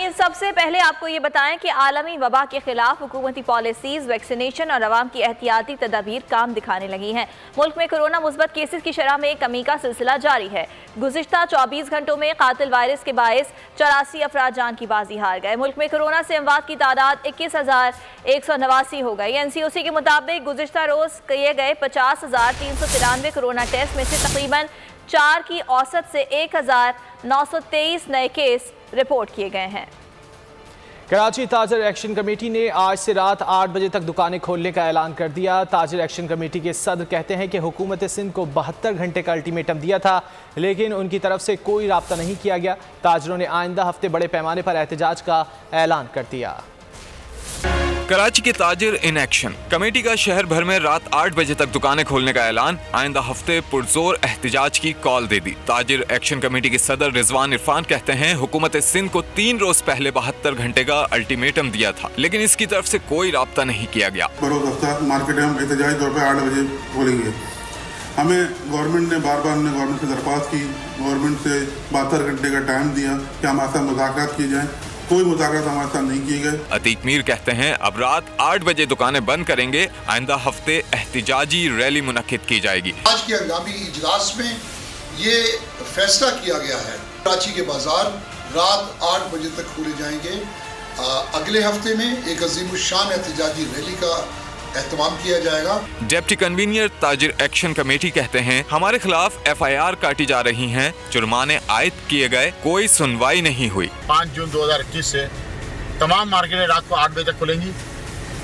लेकिन सबसे पहले आपको ये बताएं कि आलमी वबा के खिलाफ हुकूमती पॉलिसीज, वैक्सीनेशन और आवाम की एहतियाती तदाबीर काम दिखाने लगी हैं। मुल्क में कोरोना मुस्बत केसेस की शरह में कमी का सिलसिला जारी है। गुज़िश्ता 24 घंटों में कातिल वायरस के बायस 84 अफराद जान की बाजी हार गए। मुल्क में कोरोना से अमवात की तादाद 21,189 हो गई। NCOC के मुताबिक गुज़िश्ता रोज किए गए 50,393 कोरोना टेस्ट में से तकरीबन 4 की औसत से 1,923 नए केस रिपोर्ट किए गए हैं। कराची ताजर एक्शन कमेटी ने आज से रात 8 बजे तक दुकानें खोलने का ऐलान कर दिया। ताजर एक्शन कमेटी के सदर कहते हैं कि हुकूमत सिंध को 72 घंटे का अल्टीमेटम दिया था, लेकिन उनकी तरफ से कोई राब्ता नहीं किया गया। ताजरों ने आइंदा हफ्ते बड़े पैमाने पर एहतजाज का ऐलान कर दिया। कराची के ताजिर इन एक्शन कमेटी का शहर भर में रात 8 बजे तक दुकानें खोलने का ऐलान, आइंदा हफ्ते पुरजोर एहतजाज की कॉल दे दी। ताजिर एक्शन कमेटी के सदर रिजवान इरफान कहते हैं हुकूमत सिंध को 3 रोज पहले 72 घंटे का अल्टीमेटम दिया था, लेकिन इसकी तरफ से कोई राब्ता नहीं किया गया। मार्केट हम एहतजाजी तौर पर 8 बजे खोलेंगे। हमें गवर्नमेंट ने बार बार गवर्नमेंट से दरख्वास्त की, गवर्नमेंट से 72 घंटे का टाइम दिया कि हमारे साथ मुज़ाकरात किए जाएं। कोई मुज़ाकरात हमारे साथ नहीं किए गए। अतीक मीर कहते हैं अब रात 8 बजे दुकानें बंद करेंगे, आइंदा हफ्ते एहतिजाजी रैली मुनक्किद की जाएगी। आज के हंगामी इजलास में ये फैसला किया गया है कराची के बाजार रात 8 बजे तक खोले जाएंगे। अगले हफ्ते में एक अजीमुशान एहतिजाजी रैली का एहतमाम किया जाएगा। डिप्टी कन्वीनर ताजिर एक्शन कमेटी कहते हैं हमारे खिलाफ FIR काटी जा रही हैं, जुर्माने आयद किए गए, कोई सुनवाई नहीं हुई। 5 जून 2021 से तमाम मार्केटें रात को 8 बजे तक खुलेंगी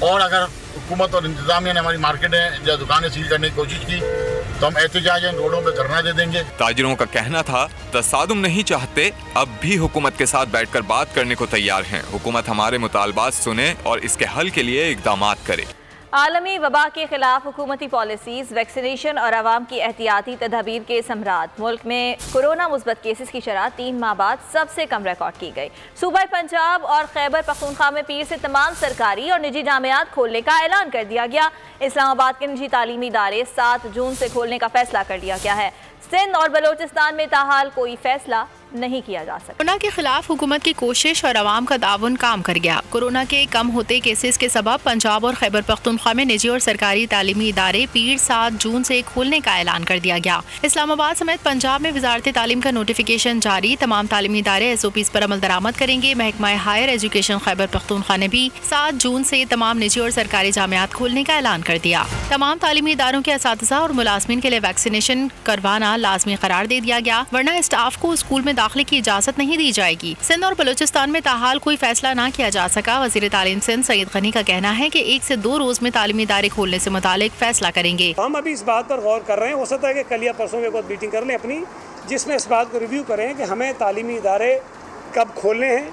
और अगर हुकूमत और इंतजामिया ने हमारी मार्केटें या दुकानें सील करने की कोशिश की तो हम एहतजाजन रोडों पे धरना दे देंगे। ताजिरों का कहना था तसादुम नहीं चाहते, अब भी हुकूमत के साथ बैठकर बात करने को तैयार हैं। हुकूमत हमारे मुतालबात सुने और इसके हल के लिए इक़दामात करे। आलमी वबा के खिलाफ हुकूमती पॉलिसीज, वैक्सीनेशन और आवाम की एहतियाती तदाबीर के समरात। मुल्क में कोरोना मुस्बत केसेस की शरह 3 माह बाद सबसे कम रिकॉर्ड की गई। सूबा पंजाब और खैबर पख्तूनख्वा में पीर से तमाम सरकारी और निजी जामियात खोलने का ऐलान कर दिया गया। इस्लामाबाद के निजी तालीमी इदारे 7 जून से खोलने का फैसला कर लिया गया है। सिंध और बलोचिस्तान में ताहाल कोई फैसला नहीं किया जा सकता। कोरोना के खिलाफ हुकूमत की कोशिश और आवाम का ताउन काम कर गया। कोरोना के कम होते केसेस के सबब पंजाब और खैबर पख्तूनख्वा में निजी और सरकारी तालीमी इदारे पीर 7 जून से खोलने का ऐलान कर दिया गया। इस्लामाबाद समेत पंजाब में वजारत तालीम का नोटिफिकेशन जारी, तमाम तालीमी इदारे SOPs पर अमल दरामद करेंगे। महकमा हायर एजुकेशन खैबर पख्तूनख्वा ने भी 7 जून से तमाम निजी और सरकारी जामियात खोलने का ऐलान कर दिया। तमाम तालीमी इदारों के असातिज़ा और मुलाजमीन के लिए वैक्सीनेशन करवाना लाजमी करार दे दिया गया, वरना स्टाफ को स्कूल में दाखिले की इजाजत नहीं दी जाएगी। सिंध और बलोचिस्तान में ताहाल कोई फैसला न किया जा सका। वज़ीर तालीम सिंध सईद गनी का कहना है कि 1 से 2 रोज में तालीमी इदारे खोलने से मुतालिक फैसला करेंगे। हम अभी इस बात पर गौर कर रहे हैं, हो सकता है कि कल या परसों के बाद मीटिंग कर लें अपनी, जिसमें इस बात को रिव्यू करें कि हमें तालीमी इदारे कब खोलने हैं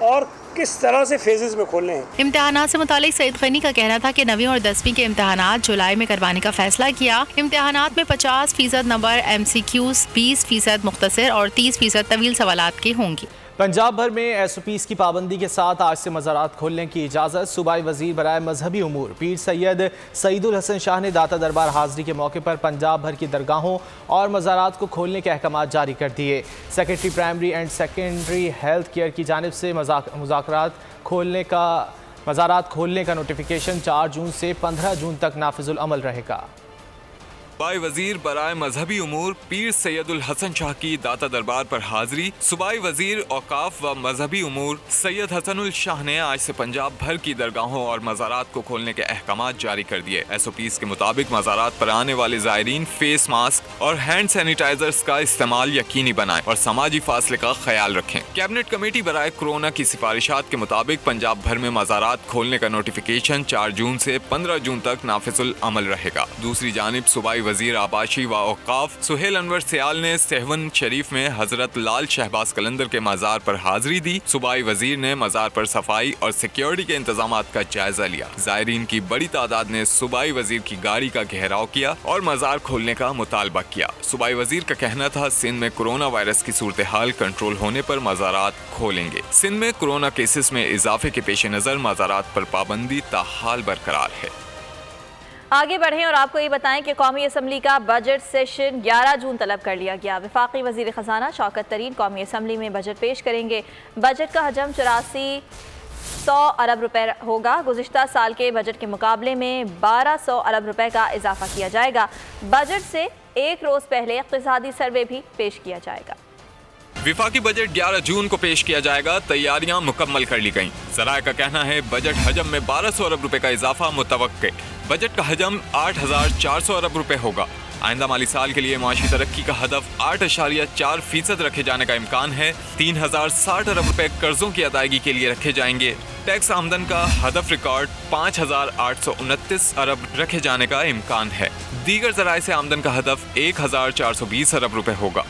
और किस तरह से फेजेस में खोलने हैं। इम्तिहानात से मुतालिक सईद गनी का कहना था कि 9वीं और 10वीं के इम्तिहानात जुलाई में करवाने का फैसला किया। इम्तिहानात में 50% नंबर MCQs, 20% मुख्तसर और 30% तवील सवालात के होंगे। पंजाब भर में SOPs की पाबंदी के साथ आज से मज़ारात खोलने की इजाज़त। सूबाई वज़ीर बराए मजहबी उमूर पीर सैयद सईदुल हसन शाह ने दाता दरबार हाज़री के मौके पर पंजाब भर की दरगाहों और मज़ारात को खोलने के अहकामात जारी कर दिए। Secretary primary and secondary health care की जानिब से मज़ारात खोलने का नोटिफिकेशन 4 जून से 15 जून तक नाफिजुल अमल रहेगा। सूबाई वजीर बराए मजहबी उमूर पीर सैयदुल हसन शाह की दाता दरबार पर हाजिरी। सूबाई वजीर औकाफ व मजहबी उमूर सैयद हसनुल शाह ने आज से पंजाब भर की दरगाहों और मज़ारात को खोलने के अहकामात जारी कर दिए। SOPs के मुताबिक मज़ारात पर आने वाले ज़ायरीन फेस मास्क और हैंड सैनिटाइजर्स का इस्तेमाल यकीनी बनाएं और समाजी फासले का ख्याल रखें। कैबिनेट कमेटी बराए कोरोना की सिफारिशात के मुताबिक पंजाब भर में मज़ारात खोलने का नोटिफिकेशन 4 जून से 15 जून तक नाफिजुल अमल रहेगा। दूसरी जानिब सूबाई वजीर आबाशी व औकाफ सुहेल अनवर सियाल ने सेहवन शरीफ में हजरत लाल शहबाज कलंदर के मज़ार पर हाजिरी दी। सूबाई वजीर ने मज़ार पर सफाई और सिक्योरिटी के इंतजामात का जायजा लिया। ज़ायरीन की बड़ी तादाद ने सूबाई वजीर की गाड़ी का घेराव किया और मज़ार खोलने का मुतालबा किया। सूबाई वजीर का कहना था सिंध में कोरोना वायरस की सूरत हाल कंट्रोल होने पर मज़ारात खोलेंगे। सिंध में कोरोना केसेस में इजाफे के पेश नज़र मज़ारात पर पाबंदी ताहाल बरकरार है। आगे बढ़ें और आपको ये बताएं कि कौमी असम्बली का बजट सेशन 11 जून तलब कर लिया गया। वफाकी वजीर खजाना शौकत तरीन कौमी असम्बली में बजट पेश करेंगे। बजट का हजम 8400 अरब रुपए होगा। गुज़िश्ता साल के बजट के मुकाबले में 1200 अरब रुपए का इजाफा किया जाएगा। बजट से एक रोज़ पहले इक़्तिसादी सर्वे भी पेश किया जाएगा। विफाकी बजट 11 जून को पेश किया जाएगा। तैयारियां मुकम्मल कर ली गईं। ज़राए का कहना है बजट हजम में 1200 अरब रुपए का इजाफा मुतवक्के। बजट का हजम 8400 अरब रुपए होगा। आइंदा माली साल के लिए मुआशी तरक्की का हदफ 8.4% रखे जाने का इम्कान है। 3060 अरब रुपए कर्जों की अदायगी के लिए रखे जाएंगे। टैक्स आमदन का हदफ रिकॉर्ड 5829 अरब रखे जाने का इम्कान है। दीगर ज़राए से आमदन का हदफ 1420 अरब रुपए होगा।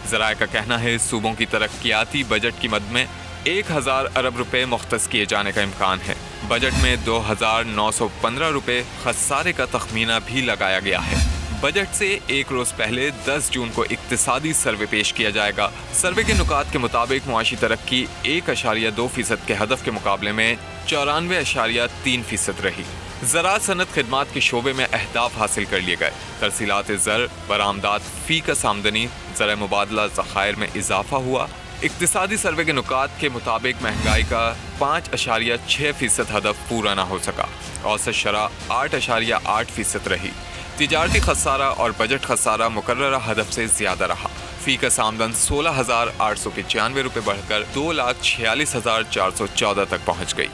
ज़राए का कहना है सूबों की तरक्याती बजट की मद में 1000 अरब रुपए मुख्तस किए जाने का इम्कान है। बजट में 2915 रुपए खसारे का तखमीना भी लगाया गया है। बजट से एक रोज़ पहले 10 जून को इक्तिसादी सर्वे पेश किया जाएगा। सर्वे के नुकात के मुताबिक मुआशी तरक्की 1.2% के हदफ के मुकाबले में 94.3% रही। ज़राअत सनत खिदमात के शोबे में अहदाफ हासिल कर लिए गए। तरसीलात ज़र, बरामदात, फ़ीकस आमदनी, ज़र मुबादला ज़खायर में इजाफा हुआ। इक्तिसादी सर्वे के नुकात के मुताबिक महंगाई का 5.6% हदफ पूरा ना हो सका। औसत शरह 8.8% रही। तिजारती खसारा और बजट खसारा मुकर्ररा हदफ से ज़्यादा रहा। फ़ीकस आमदन 16,895 रुपये बढ़कर 2,46,414 तक पहुँच गई।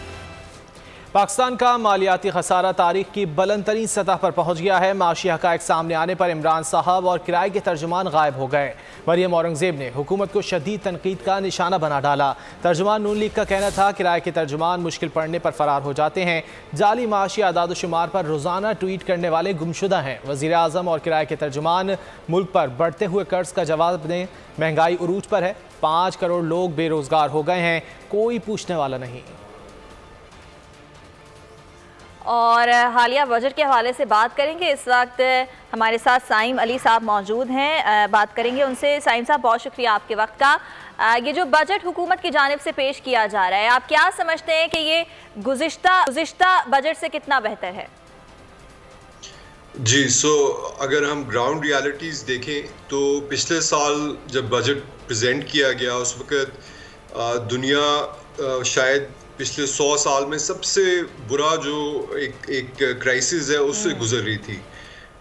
पाकिस्तान का मालियाती खसारा तारीख की बुलंद तरीन सतह पर पहुँच गया है। माशी हक़ाइक़ सामने आने पर इमरान साहब और किराए के तर्जुमान गायब हो गए। मरियम औरंगज़ेब ने हुकूमत को शदीद तनकीद का निशाना बना डाला। तर्जुमान नून लीग का कहना था किराए के तर्जुमान मुश्किल पड़ने पर फरार हो जाते हैं। जाली माशी आदाद शुमार पर रोज़ाना ट्वीट करने वाले गुमशुदा हैं। वज़ीर आज़म और किराए के तर्जुमान मुल्क पर बढ़ते हुए कर्ज का जवाब दें। महंगाई उरूज पर है। 5 करोड़ लोग बेरोज़गार हो गए हैं। कोई पूछने वाला नहीं। और हालिया बजट के हवाले से बात करेंगे। इस वक्त हमारे साथ साइम अली साहब मौजूद हैं, बात करेंगे उनसे। साइम साहब, बहुत शुक्रिया आपके वक्त का। ये जो बजट हुकूमत की जानिब से पेश किया जा रहा है, आप क्या समझते हैं कि ये गुज़िश्ता बजट से कितना बेहतर है? जी, अगर हम ग्राउंड रियलिटीज़ देखें तो पिछले साल जब बजट प्रेजेंट किया गया उस वक्त दुनिया शायद पिछले 100 साल में सबसे बुरा जो एक क्राइसिस है उससे गुजर रही थी,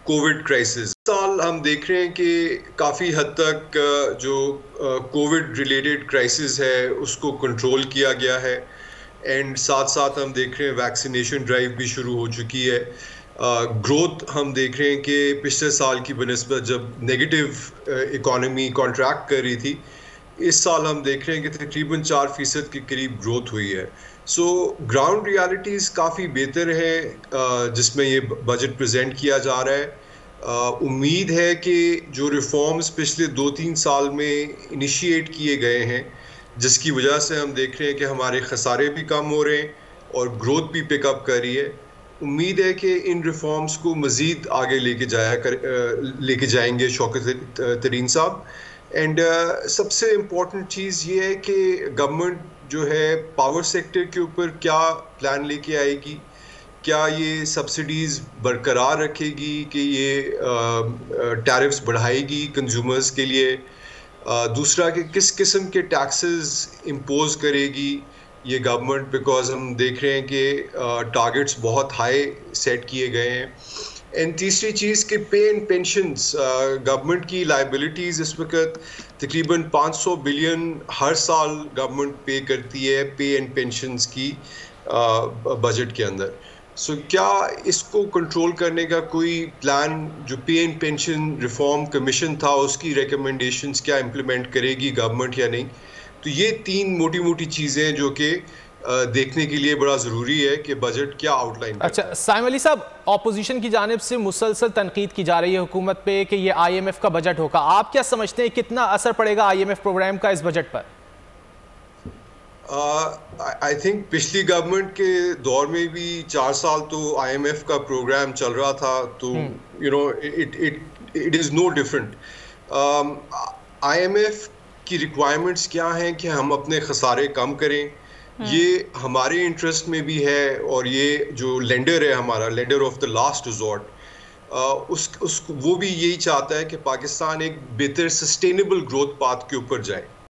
कोविड क्राइसिस। साल हम देख रहे हैं कि काफ़ी हद तक जो कोविड रिलेटेड क्राइसिस है उसको कंट्रोल किया गया है। एंड साथ साथ हम देख रहे हैं वैक्सीनेशन ड्राइव भी शुरू हो चुकी है। ग्रोथ हम देख रहे हैं कि पिछले साल की बनिस्बत जब नेगेटिव इकॉनमी कॉन्ट्रैक्ट कर रही थी, इस साल हम देख रहे हैं कि तकरीबन 4% के करीब ग्रोथ हुई है। ग्राउंड रियलिटीज़ काफ़ी बेहतर है जिसमें ये बजट प्रेजेंट किया जा रहा है। उम्मीद है कि जो रिफॉर्म्स पिछले 2-3 साल में इनिशिएट किए गए हैं, जिसकी वजह से हम देख रहे हैं कि हमारे खसारे भी कम हो रहे हैं और ग्रोथ भी पिकअप कर रही है। उम्मीद है कि इन रिफॉर्म्स को मज़ीद आगे लेके जाएंगे शौकत तरीन साहब। एंड सबसे इम्पॉर्टेंट चीज़ ये है कि गवर्नमेंट जो है पावर सेक्टर के ऊपर क्या प्लान लेके आएगी। क्या ये सब्सिडीज़ बरकरार रखेगी कि ये टैरिफ्स बढ़ाएगी कंज्यूमर्स के लिए। दूसरा कि किस किस्म के टैक्सेस इम्पोज करेगी ये गवर्नमेंट, बिकॉज हम देख रहे हैं कि टारगेट्स बहुत हाई सेट किए गए हैं। एंड तीसरी चीज़ कि पे एंड पेंशन्स, गवर्नमेंट की लाइबिलिटीज़ इस वक्त तकरीबन 500 बिलियन हर साल गवर्नमेंट पे करती है पे एंड पेंशन्स की बजट के अंदर। क्या इसको कंट्रोल करने का कोई प्लान, जो पे एंड पेंशन रिफॉर्म कमीशन था उसकी रिकमेंडेशंस क्या इम्प्लीमेंट करेगी गवर्नमेंट या नहीं? तो ये 3 मोटी मोटी चीज़ें जो कि देखने के लिए बड़ा ज़रूरी है कि बजट क्या आउटलाइन। अच्छा साइम अली साहब, ऑपोजिशन की जानिब से मुसलसल तनकीद की जा रही है हुकूमत पे कि ये IMF का बजट होगा। आप क्या समझते हैं कितना असर पड़ेगा IMF प्रोग्राम का इस बजट पर? आई थिंक पिछली गवर्नमेंट के दौर में भी 4 साल तो IMF का प्रोग्राम चल रहा था, तो you know it is no different. IMF की रिक्वायरमेंट्स क्या हैं कि हम अपने खसारे कम करें, ये हमारे इंटरेस्ट में भी है। और ये जो लेंडर है हमारा, lender of the last resort, वो भी यही चाहता है कि पाकिस्तान एक बेहतर सस्टेनेबल ग्रोथ पाथ के ऊपर जाए।